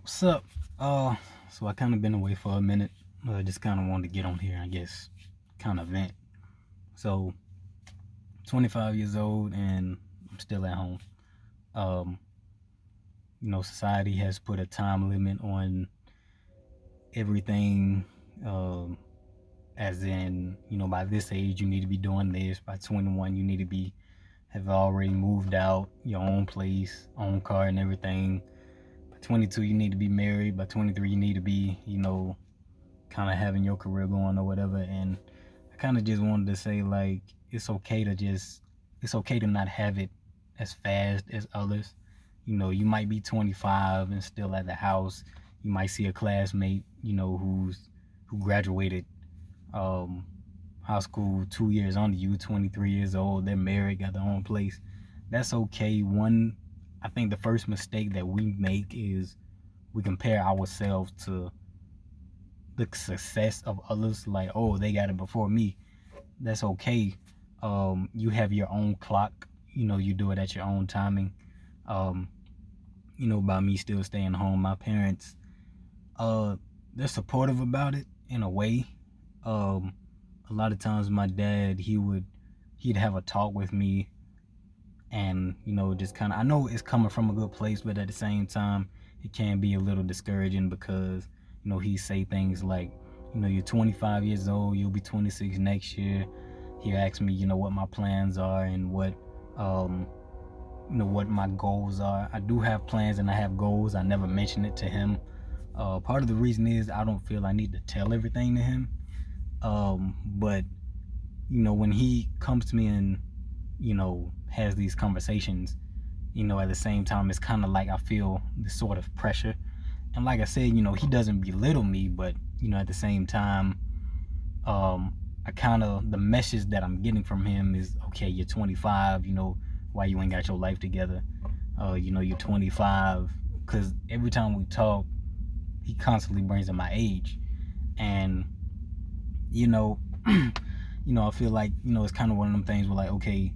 What's up? So I kind of been away for a minute. Just kind of wanted to get on here, I guess, kind of vent. So, 25 years old and I'm still at home. Um, Society has put a time limit on everything. Um, as in, by this age you need to be doing this. By 21 you need to be have already moved out, your own place, own car, and everything. By 22 you need to be married. By 23 you need to be, kind of having your career going or whatever. And I kind of just wanted to say, like, it's okay to not have it as fast as others. You might be 25 and still at the house. You might see a classmate, who graduated um, high school 2 years under you, 23 years old. They're married, got their own place. That's okay. I think the first mistake that we make is we compare ourselves to the success of others. Like, oh, they got it before me. That's okay. You have your own clock. You do it at your own timing. um by me still staying home, my parents, uh they're supportive about it in a way. A lot of times my dad, he'd have a talk with me, and just kind of, I know it's coming from a good place, but at the same time it can be a little discouraging because he say things like, you're 25 years old, you'll be 26 next year. He asked me, what my plans are and um what my goals are. I do have plans and I have goals. I never mention it to him. Part of the reason is I don't feel I need to tell everything to him. But when he comes to me and has these conversations, at the same time it's kind of like I feel this sort of pressure. And like I said, he doesn't belittle me, but at the same time, I kind of, the message that I'm getting from him is, okay, you're 25, why you ain't got your life together? You're 25, because every time we talk, he constantly brings up my age. And you know, I feel like, it's kind of one of them things where, like, okay,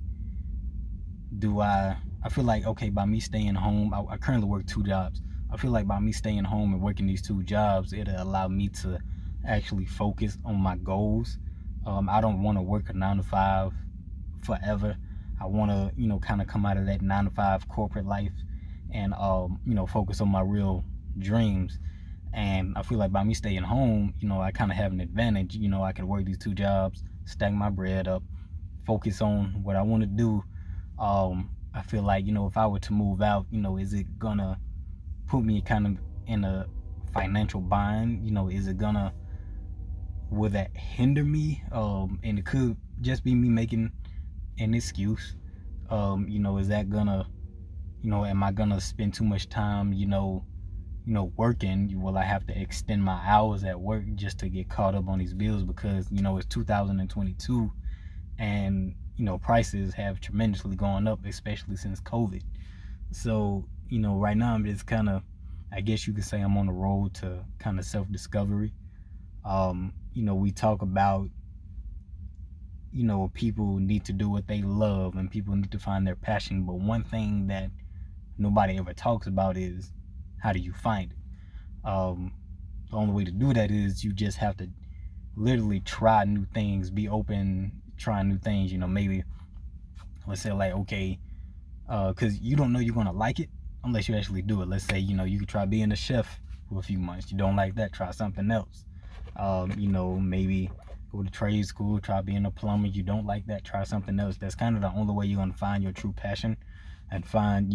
do I feel like, okay, by me staying home, I currently work two jobs. I feel like by me staying home and working these two jobs, it'll allow me to actually focus on my goals. I don't want to work a 9 to 5 forever. I want to, kind of come out of that 9 to 5 corporate life and, focus on my real dreams. And I feel like by me staying home, I kind of have an advantage. I can work these two jobs, stack my bread up, focus on what I want to do. I feel like, if I were to move out, is it gonna put me kind of in a financial bind? Is it gonna, will that hinder me? And it could just be me making an excuse. Is that gonna, am I gonna spend too much time, working? Will I have to extend my hours at work just to get caught up on these bills? Because, it's 2022 and, prices have tremendously gone up, especially since COVID. So, right now I'm just kind of, I guess you could say I'm on the road to kind of self-discovery. We talk about, people need to do what they love and people need to find their passion. But one thing that nobody ever talks about is, how do you find it? The only way to do that is you just have to literally try new things, be open, try new things. Maybe, let's say, like, okay, because you don't know you're gonna like it unless you actually do it. Let's say, you could try being a chef for a few months. You don't like that, try something else. Maybe go to trade school, try being a plumber. You don't like that, try something else. That's kind of the only way you're gonna find your true passion and find,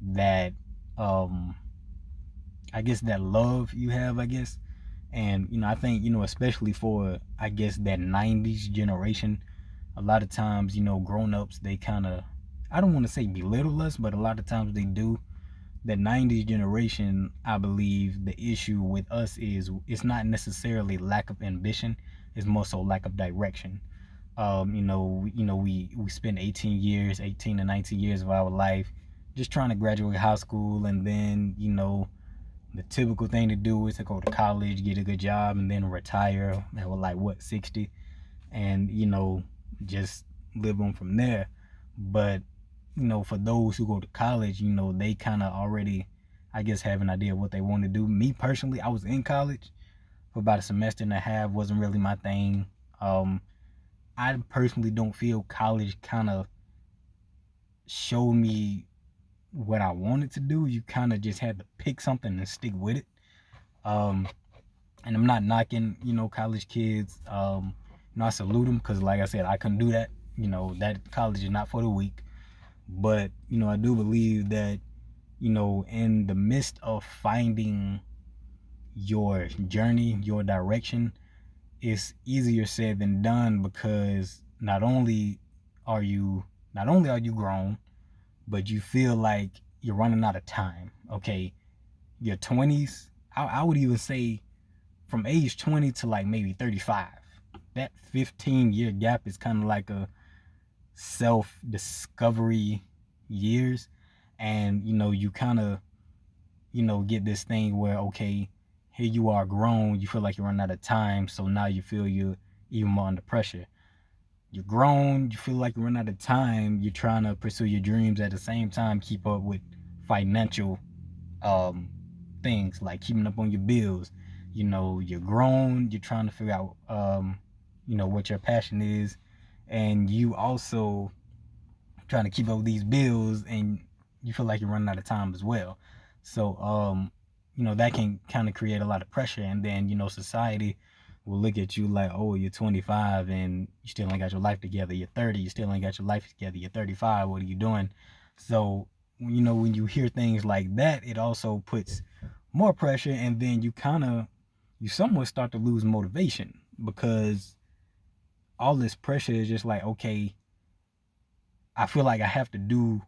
that, I guess, that love you have, I guess. And I think, especially for, I guess, that 90s generation, a lot of times, grown-ups, they kind of, I don't want to say belittle us, but a lot of times they do. The 90s generation, I believe the issue with us is, it's not necessarily lack of ambition, it's more so lack of direction. We spend 18 to 19 years of our life just trying to graduate high school, and then, the typical thing to do is to go to college, get a good job, and then retire at, like, what, 60, and, just live on from there. But, for those who go to college, they kind of already, I guess, have an idea of what they want to do. Me personally, I was in college for about a semester and a half. Wasn't really my thing. I personally don't feel college kind of showed me what I wanted to do. You kind of just had to pick something and stick with it. Um, and I'm not knocking, college kids. I salute them because, like I said, I couldn't do that. That college is not for the weak. But, I do believe that, in the midst of finding your journey, your direction, it's easier said than done because are you not only are you grown, but you feel like you're running out of time. Okay, your 20s, I would even say from age 20 to like maybe 35. That 15-year gap is kind of like a self-discovery years. And, you kind of, get this thing where, okay, here you are grown, you feel like you're running out of time. So now you feel you're even more under pressure. You're grown, you feel like you're running out of time. You're trying to pursue your dreams at the same time, keep up with financial things like keeping up on your bills. You're grown, you're trying to figure out what your passion is, and you also trying to keep up with these bills, and you feel like you're running out of time as well. So that can kind of create a lot of pressure. And then society will look at you like, oh, you're 25 and you still ain't got your life together. You're 30, you still ain't got your life together. You're 35, what are you doing? So when you hear things like that, it also puts more pressure. And then you somewhat start to lose motivation because all this pressure is just like, okay, I feel like I have to do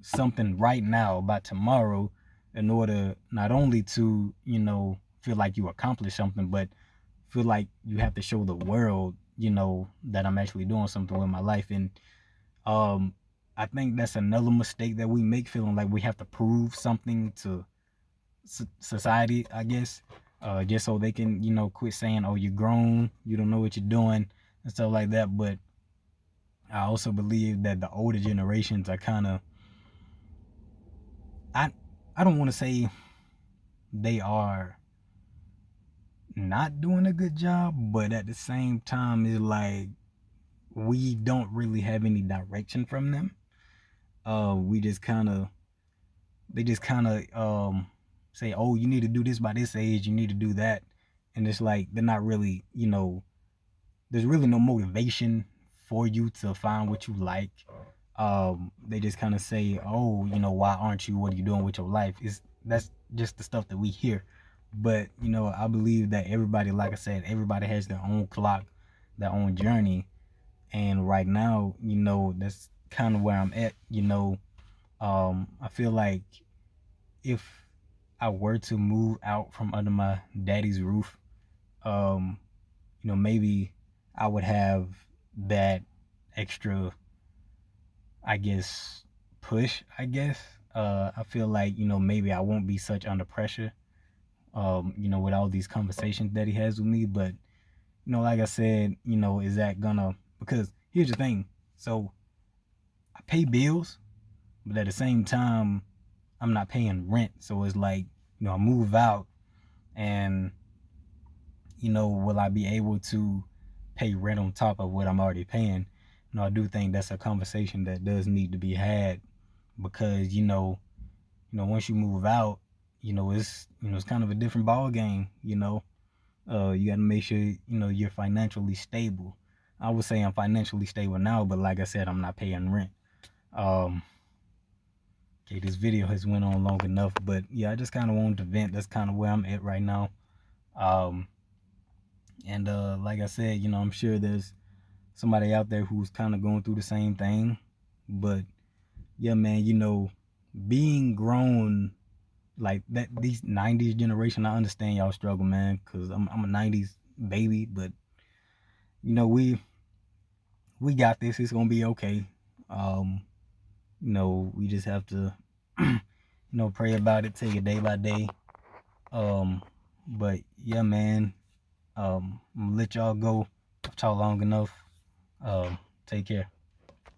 something right now by tomorrow in order not only to, feel like you accomplished something, but feel like you have to show the world, that I'm actually doing something with my life. And I think that's another mistake that we make, feeling like we have to prove something to society, I guess, just so they can, quit saying, oh, you're grown, you don't know what you're doing, and stuff like that. But I also believe that the older generations are kind of, I don't want to say they are not doing a good job, but at the same time, it's like we don't really have any direction from them. We just kind of, they just kind of say, oh, you need to do this by this age, you need to do that, and it's like they're not really, there's really no motivation for you to find what you like. They just kind of say, oh, why aren't you? What are you doing with your life? That's just the stuff that we hear. But I believe that everybody, like I said, everybody has their own clock, their own journey, and right now, that's kind of where I'm at. I feel like if I were to move out from under my daddy's roof, um, maybe I would have that extra, I guess, push, I guess. I feel like, maybe I won't be such under pressure, with all these conversations that he has with me. But, like I said, is that gonna, because here's the thing. So I pay bills, but at the same time, I'm not paying rent. So it's like, I move out and, will I be able to pay rent on top of what I'm already paying? I do think that's a conversation that does need to be had because, once you move out, it's kind of a different ball game. You got to make sure, you're financially stable. I would say I'm financially stable now, but like I said, I'm not paying rent. Okay, this video has went on long enough, but yeah, I just kind of wanted to vent. That's kind of where I'm at right now. And like I said, I'm sure there's somebody out there who's kind of going through the same thing. But yeah, man, being grown like that, these 90s generation, I understand y'all struggle, man, because I'm a 90s baby. But we got this. It's gonna be okay. We just have to pray about it, take it day by day. But yeah, man, I'm gonna let y'all go. I've talked long enough. Take care.